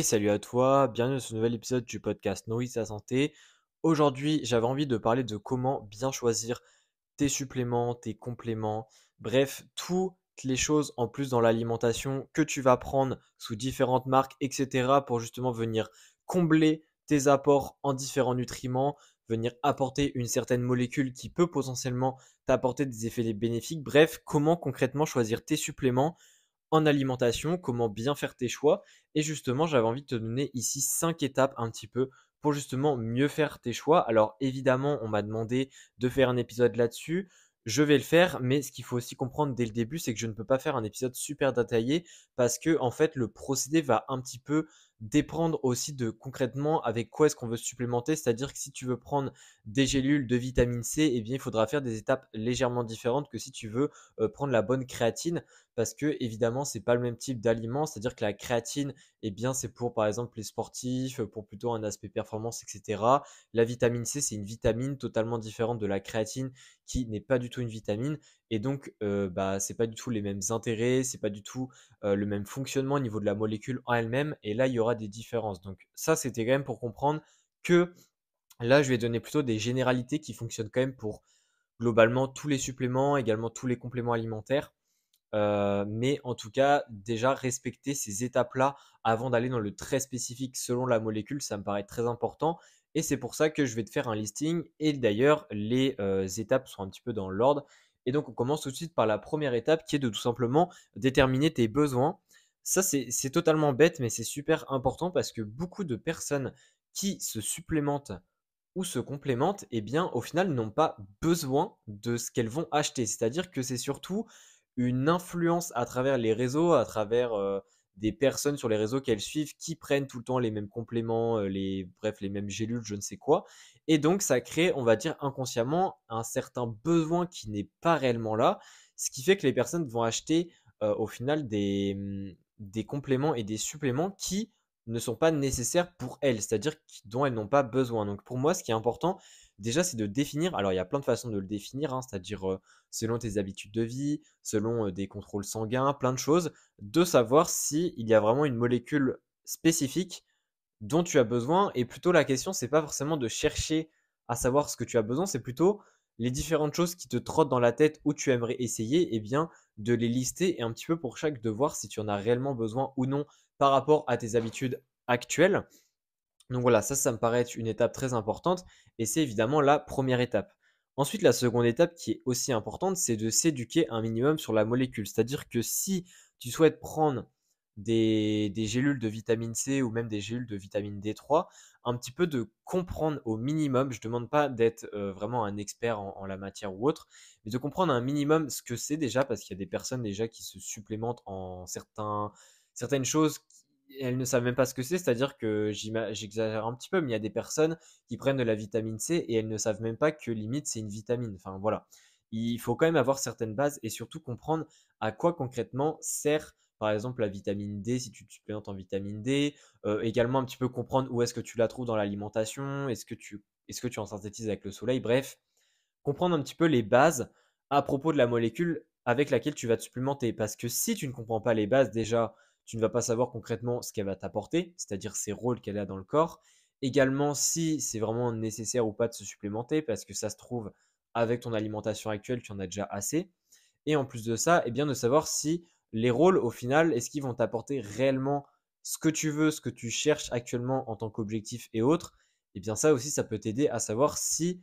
Et salut à toi, bienvenue dans ce nouvel épisode du podcast Nourrir sa santé. Aujourd'hui, j'avais envie de parler de comment bien choisir tes suppléments, tes compléments, bref, toutes les choses en plus dans l'alimentation que tu vas prendre sous différentes marques, etc. pour justement venir combler tes apports en différents nutriments, venir apporter une certaine molécule qui peut potentiellement t'apporter des effets bénéfiques. Bref, comment concrètement choisir tes suppléments en alimentation, comment bien faire tes choix. Et justement, j'avais envie de te donner ici 5 étapes un petit peu pour justement mieux faire tes choix. Alors évidemment, on m'a demandé de faire un épisode là-dessus. Je vais le faire, mais ce qu'il faut aussi comprendre dès le début, c'est que je ne peux pas faire un épisode super détaillé parce que en fait, le procédé va un petit peu dépendre aussi de concrètement avec quoi est-ce qu'on veut se supplémenter. C'est-à-dire que si tu veux prendre des gélules de vitamine C, eh bien, il faudra faire des étapes légèrement différentes que si tu veux prendre la bonne créatine parce que évidemment c'est pas le même type d'aliment, c'est-à-dire que la créatine, eh bien c'est pour par exemple les sportifs, pour plutôt un aspect performance, etc. La vitamine C, c'est une vitamine totalement différente de la créatine qui n'est pas du tout une vitamine et donc bah c'est pas du tout les mêmes intérêts, c'est pas du tout le même fonctionnement au niveau de la molécule en elle-même et là il y aura des différences. Donc ça c'était quand même pour comprendre que là je vais donner plutôt des généralités qui fonctionnent quand même pour globalement tous les suppléments, également tous les compléments alimentaires. Mais en tout cas, déjà respecter ces étapes-là avant d'aller dans le très spécifique selon la molécule, ça me paraît très important. Et c'est pour ça que je vais te faire un listing. Et d'ailleurs, les étapes sont un petit peu dans l'ordre. Et donc, on commence tout de suite par la première étape qui est de tout simplement déterminer tes besoins. Ça, c'est totalement bête, mais c'est super important parce que beaucoup de personnes qui se supplémentent ou se complémentent, eh bien, au final, n'ont pas besoin de ce qu'elles vont acheter. C'est-à-dire que c'est surtout une influence à travers les réseaux, à travers des personnes sur les réseaux qu'elles suivent qui prennent tout le temps les mêmes compléments, bref, les mêmes gélules, je ne sais quoi. Et donc, ça crée, on va dire, inconsciemment un certain besoin qui n'est pas réellement là, ce qui fait que les personnes vont acheter au final des compléments et des suppléments qui ne sont pas nécessaires pour elles, c'est-à-dire dont elles n'ont pas besoin. Donc pour moi, ce qui est important, déjà, c'est de définir. Alors, il y a plein de façons de le définir, hein, c'est-à-dire selon tes habitudes de vie, selon des contrôles sanguins, plein de choses, de savoir si il y a vraiment une molécule spécifique dont tu as besoin. Et plutôt, la question, c'est pas forcément de chercher à savoir ce que tu as besoin, c'est plutôt les différentes choses qui te trottent dans la tête ou tu aimerais essayer, et bien de les lister et un petit peu pour chaque de voir si tu en as réellement besoin ou non par rapport à tes habitudes actuelles. Donc voilà, ça me paraît être une étape très importante et c'est évidemment la première étape. Ensuite, la seconde étape qui est aussi importante, c'est de s'éduquer un minimum sur la molécule. C'est-à-dire que si tu souhaites prendre des gélules de vitamine C ou même des gélules de vitamine D3, un petit peu de comprendre au minimum, je ne demande pas d'être vraiment un expert en la matière ou autre, mais de comprendre un minimum ce que c'est déjà, parce qu'il y a des personnes déjà qui se supplémentent en certaines choses elles ne savent même pas ce que c'est, c'est-à-dire que j'exagère un petit peu, mais il y a des personnes qui prennent de la vitamine C et elles ne savent même pas que limite c'est une vitamine. Enfin voilà. Il faut quand même avoir certaines bases et surtout comprendre à quoi concrètement sert par exemple la vitamine D si tu te supplémentes en vitamine D. Également un petit peu comprendre où est-ce que tu la trouves dans l'alimentation, est-ce que tu en synthétises avec le soleil, bref, comprendre un petit peu les bases à propos de la molécule avec laquelle tu vas te supplémenter. Parce que si tu ne comprends pas les bases, déjà, tu ne vas pas savoir concrètement ce qu'elle va t'apporter, c'est-à-dire ses rôles qu'elle a dans le corps. Également, si c'est vraiment nécessaire ou pas de se supplémenter, parce que ça se trouve, avec ton alimentation actuelle, tu en as déjà assez. Et en plus de ça, eh bien, de savoir si les rôles, au final, est-ce qu'ils vont t'apporter réellement ce que tu veux, ce que tu cherches actuellement en tant qu'objectif et autres. Et bien ça aussi, ça peut t'aider à savoir si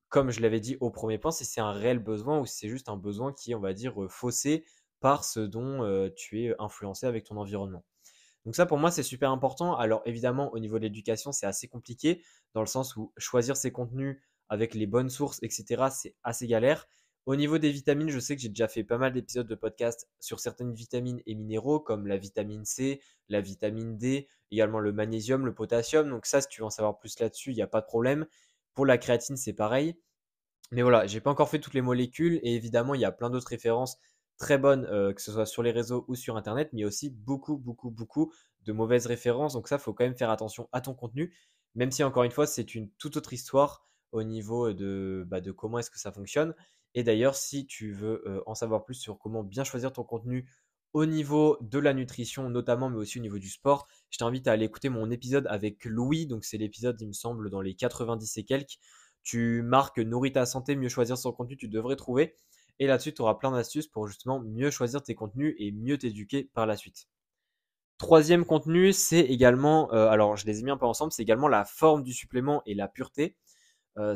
comme je l'avais dit au premier point, si c'est un réel besoin ou si c'est juste un besoin qui est, on va dire, faussé par ce dont tu es influencé avec ton environnement. Donc ça, pour moi, c'est super important. Alors évidemment, au niveau de l'éducation, c'est assez compliqué, dans le sens où choisir ses contenus avec les bonnes sources, etc., c'est assez galère. Au niveau des vitamines, je sais que j'ai déjà fait pas mal d'épisodes de podcast sur certaines vitamines et minéraux, comme la vitamine C, la vitamine D, également le magnésium, le potassium. Donc ça, si tu veux en savoir plus là-dessus, il n'y a pas de problème. Pour la créatine, c'est pareil. Mais voilà, j'ai pas encore fait toutes les molécules et évidemment, il y a plein d'autres références très bonnes, que ce soit sur les réseaux ou sur internet, mais il y a aussi beaucoup, beaucoup, beaucoup de mauvaises références. Donc ça, faut quand même faire attention à ton contenu, même si encore une fois, c'est une toute autre histoire au niveau de comment est-ce que ça fonctionne. Et d'ailleurs, si tu veux en savoir plus sur comment bien choisir ton contenu Au niveau de la nutrition notamment, mais aussi au niveau du sport, je t'invite à aller écouter mon épisode avec Louis. Donc c'est l'épisode, il me semble, dans les 90 et quelques. Tu marques nourrir ta santé, mieux choisir son contenu, tu devrais trouver. Et là-dessus, tu auras plein d'astuces pour justement mieux choisir tes contenus et mieux t'éduquer par la suite. Troisième contenu, c'est également, alors je les ai mis un peu ensemble, c'est également la forme du supplément et la pureté.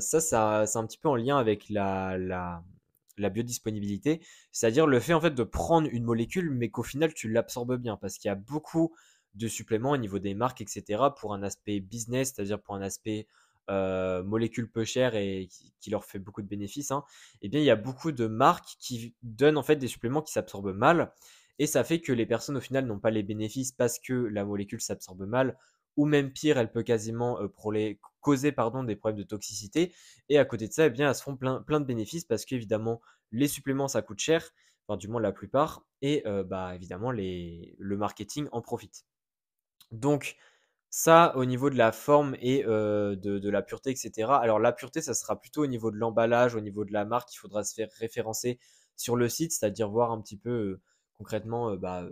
C'est un petit peu en lien avec la biodisponibilité, c'est-à-dire le fait en fait de prendre une molécule, mais qu'au final tu l'absorbes bien, parce qu'il y a beaucoup de suppléments au niveau des marques, etc., pour un aspect business, c'est-à-dire pour un aspect molécule peu chère et qui leur fait beaucoup de bénéfices, hein. Eh bien, il y a beaucoup de marques qui donnent en fait des suppléments qui s'absorbent mal, et ça fait que les personnes au final n'ont pas les bénéfices parce que la molécule s'absorbe mal, ou même pire, elle peut quasiment causer pardon, des problèmes de toxicité. Et à côté de ça, eh bien, elles se font plein de bénéfices parce qu'évidemment, les suppléments, ça coûte cher, enfin du moins la plupart, et bah, évidemment, le marketing en profite. Donc, ça, au niveau de la forme et de la pureté, etc. Alors, la pureté, ça sera plutôt au niveau de l'emballage, au niveau de la marque, il faudra se faire référencer sur le site, c'est-à-dire voir un petit peu concrètement bah,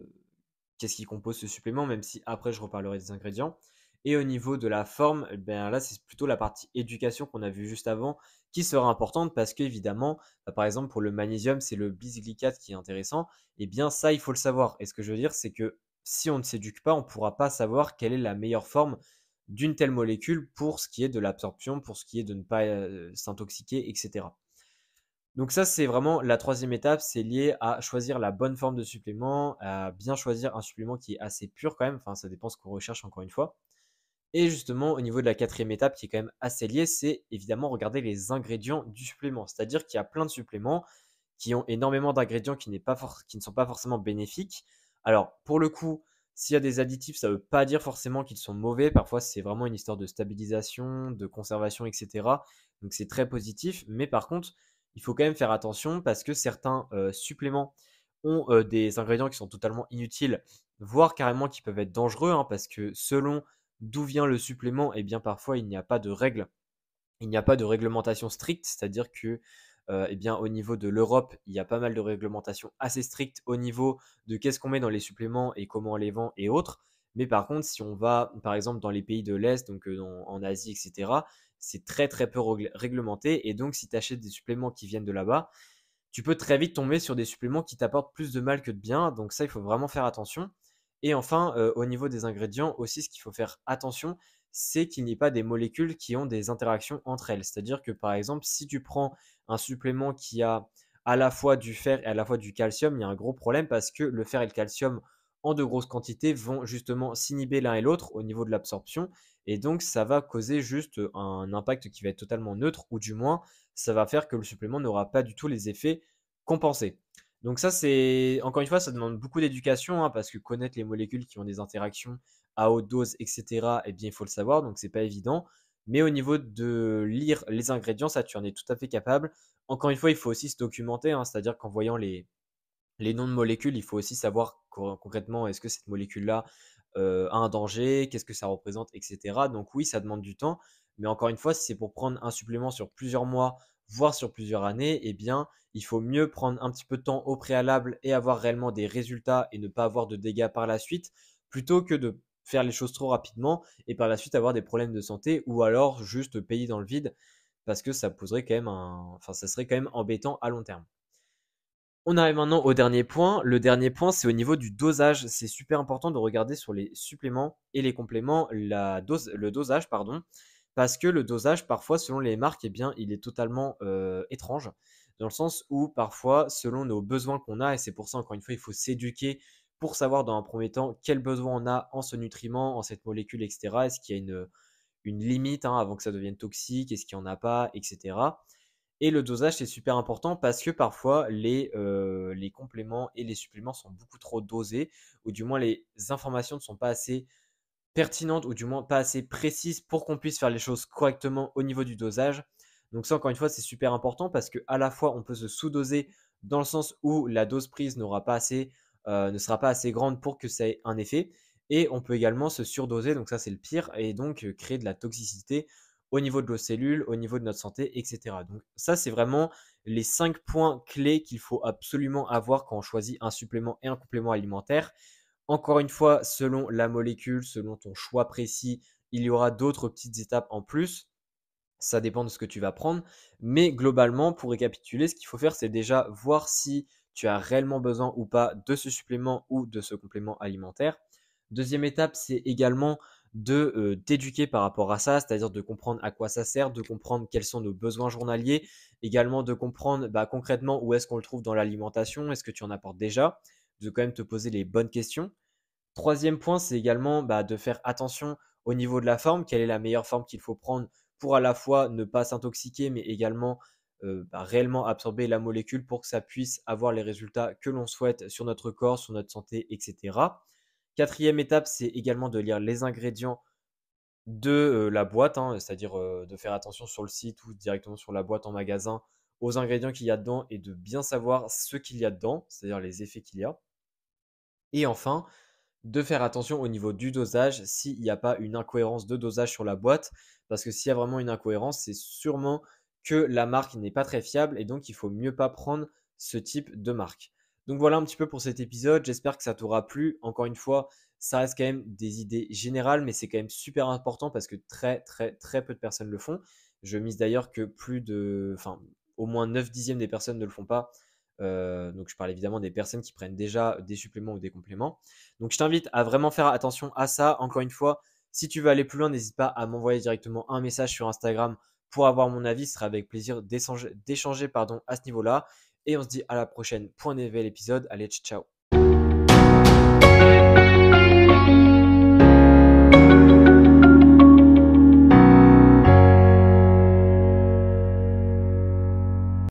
qu'est-ce qui compose ce supplément, même si après je reparlerai des ingrédients. Et au niveau de la forme, eh ben là c'est plutôt la partie éducation qu'on a vue juste avant qui sera importante parce qu'évidemment, bah, par exemple pour le magnésium, c'est le bisglycate qui est intéressant. Et bien ça, il faut le savoir. Et ce que je veux dire, c'est que si on ne s'éduque pas, on ne pourra pas savoir quelle est la meilleure forme d'une telle molécule pour ce qui est de l'absorption, pour ce qui est de ne pas s'intoxiquer, etc. Donc ça, c'est vraiment la troisième étape, c'est lié à choisir la bonne forme de supplément, à bien choisir un supplément qui est assez pur quand même, enfin ça dépend ce qu'on recherche encore une fois. Et justement, au niveau de la quatrième étape, qui est quand même assez liée, c'est évidemment regarder les ingrédients du supplément. C'est-à-dire qu'il y a plein de suppléments qui ont énormément d'ingrédients qui ne sont pas forcément bénéfiques. Alors, pour le coup, s'il y a des additifs, ça ne veut pas dire forcément qu'ils sont mauvais. Parfois, c'est vraiment une histoire de stabilisation, de conservation, etc. Donc, c'est très positif. Mais par contre, il faut quand même faire attention parce que certains suppléments ont des ingrédients qui sont totalement inutiles, voire carrément qui peuvent être dangereux, hein, parce que selon d'où vient le supplément, eh bien parfois il n'y a pas de règles, il n'y a pas de réglementation stricte, c'est-à-dire que eh bien, au niveau de l'Europe, il y a pas mal de réglementations assez strictes au niveau de qu'est-ce qu'on met dans les suppléments et comment on les vend et autres. Mais par contre, si on va par exemple dans les pays de l'Est, donc en Asie, etc., c'est très très peu réglementé. Et donc, si tu achètes des suppléments qui viennent de là-bas, tu peux très vite tomber sur des suppléments qui t'apportent plus de mal que de bien. Donc ça, il faut vraiment faire attention. Et enfin, au niveau des ingrédients aussi, ce qu'il faut faire attention, c'est qu'il n'y ait pas des molécules qui ont des interactions entre elles. C'est-à-dire que par exemple, si tu prends un supplément qui a à la fois du fer et à la fois du calcium, il y a un gros problème parce que le fer et le calcium en de grosses quantités vont justement s'inhiber l'un et l'autre au niveau de l'absorption. Et donc, ça va causer juste un impact qui va être totalement neutre, ou du moins, ça va faire que le supplément n'aura pas du tout les effets compensés. Donc ça, c'est encore une fois, ça demande beaucoup d'éducation, hein, parce que connaître les molécules qui ont des interactions à haute dose, etc., eh bien, il faut le savoir, donc c'est pas évident. Mais au niveau de lire les ingrédients, ça, tu en es tout à fait capable. Encore une fois, il faut aussi se documenter, hein, c'est-à-dire qu'en voyant les noms de molécules, il faut aussi savoir concrètement est-ce que cette molécule-là a un danger, qu'est-ce que ça représente, etc. Donc oui, ça demande du temps, mais encore une fois, si c'est pour prendre un supplément sur plusieurs mois, voire sur plusieurs années, eh bien, il faut mieux prendre un petit peu de temps au préalable et avoir réellement des résultats et ne pas avoir de dégâts par la suite, plutôt que de faire les choses trop rapidement et par la suite avoir des problèmes de santé ou alors juste payer dans le vide parce que ça poserait quand même enfin, ça serait quand même embêtant à long terme. On arrive maintenant au dernier point. Le dernier point, c'est au niveau du dosage. C'est super important de regarder sur les suppléments et les compléments le dosage, pardon, parce que le dosage, parfois, selon les marques, eh bien, il est totalement étrange, dans le sens où parfois, selon nos besoins qu'on a, et c'est pour ça, encore une fois, il faut s'éduquer pour savoir dans un premier temps quel besoin on a en ce nutriment, en cette molécule, etc. Est-ce qu'il y a une limite hein, avant que ça devienne toxique, est-ce qu'il n'y en a pas, etc. Et le dosage, c'est super important parce que parfois, les compléments et les suppléments sont beaucoup trop dosés, ou du moins les informations ne sont pas assez pertinentes, ou du moins pas assez précises pour qu'on puisse faire les choses correctement au niveau du dosage. Donc ça, encore une fois, c'est super important parce que à la fois, on peut se sous-doser dans le sens où la dose prise ne sera pas assez grande pour que ça ait un effet. Et on peut également se surdoser, donc ça c'est le pire, et donc créer de la toxicité au niveau de nos cellules, au niveau de notre santé, etc. Donc ça, c'est vraiment les 5 points clés qu'il faut absolument avoir quand on choisit un supplément et un complément alimentaire. Encore une fois, selon la molécule, selon ton choix précis, il y aura d'autres petites étapes en plus. Ça dépend de ce que tu vas prendre. Mais globalement, pour récapituler, ce qu'il faut faire, c'est déjà voir si tu as réellement besoin ou pas de ce supplément ou de ce complément alimentaire. Deuxième étape, c'est également de t'éduquer par rapport à ça, c'est-à-dire de comprendre à quoi ça sert, de comprendre quels sont nos besoins journaliers, également de comprendre concrètement où est-ce qu'on le trouve dans l'alimentation, est-ce que tu en apportes déjà, de quand même te poser les bonnes questions. Troisième point, c'est également de faire attention au niveau de la forme. Quelle est la meilleure forme qu'il faut prendre pour à la fois ne pas s'intoxiquer, mais également réellement absorber la molécule pour que ça puisse avoir les résultats que l'on souhaite sur notre corps, sur notre santé, etc. Quatrième étape, c'est également de lire les ingrédients de la boîte, hein, c'est-à-dire de faire attention sur le site ou directement sur la boîte en magasin aux ingrédients qu'il y a dedans et de bien savoir ce qu'il y a dedans, c'est-à-dire les effets qu'il y a. Et enfin, de faire attention au niveau du dosage s'il n'y a pas une incohérence de dosage sur la boîte, parce que s'il y a vraiment une incohérence, c'est sûrement que la marque n'est pas très fiable et donc il faut mieux pas prendre ce type de marque. Donc voilà un petit peu pour cet épisode, j'espère que ça t'aura plu. Encore une fois, ça reste quand même des idées générales, mais c'est quand même super important parce que très très très peu de personnes le font. Je mise d'ailleurs que au moins 9 dixièmes des personnes ne le font pas. Donc je parle évidemment des personnes qui prennent déjà des suppléments ou des compléments. Donc je t'invite à vraiment faire attention à ça. Encore une fois, si tu veux aller plus loin, n'hésite pas à m'envoyer directement un message sur Instagram pour avoir mon avis. Ce sera avec plaisir d'échanger à ce niveau-là. Et on se dit à la prochaine pour un nouvel épisode. Allez, ciao.